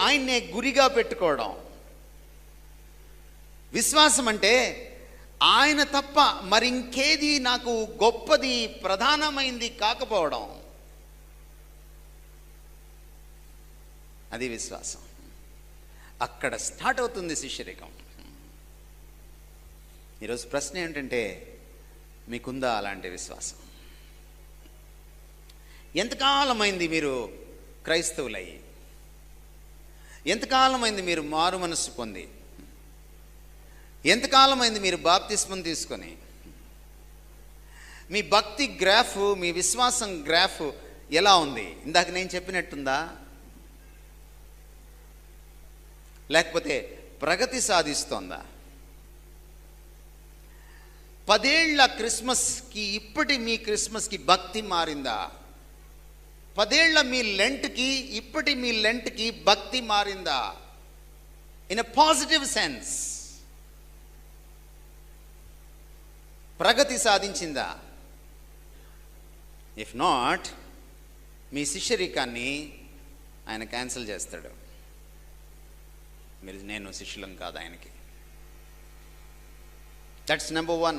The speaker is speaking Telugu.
ఆయన్నే గురిగా పెట్టుకోవడం. విశ్వాసం అంటే ఆయన తప్ప మరింకేది నాకు గొప్పది ప్రధానమైంది కాకపోవడం. అది విశ్వాసం. అక్కడ స్టార్ట్ అవుతుంది శిష్యరికం. ఈరోజు ప్రశ్న ఏంటంటే, మీకుందా అలాంటి విశ్వాసం? ఎంతకాలమైంది మీరు క్రైస్తవులయ్యి? ఎంతకాలమైంది మీరు మారు మనస్సు పొంది? ఎంతకాలమైంది మీరు బాప్తిస్మం తీసుకొని? మీ భక్తి గ్రాఫ్, మీ విశ్వాసం గ్రాఫ్ ఎలా ఉంది? ఇందాక నేను చెప్పినట్టుందా, లేకపోతే ప్రగతి సాధిస్తోందా? 10 ఏళ్ల క్రిస్మస్కి ఇప్పటి మీ క్రిస్మస్కి భక్తి మారిందా? 10 ఏళ్ల మీ లెంట్కి ఇప్పటి మీ లెంట్కి భక్తి మారిందా? ఇన్ ఎ పాజిటివ్ సెన్స్ ప్రగతి సాధించిందా? ఇఫ్ నాట్, మీ శిష్యరికాన్ని ఆయన క్యాన్సిల్ చేస్తాడు. నేను శిష్యులం కాదు ఆయనకి. That's number 1.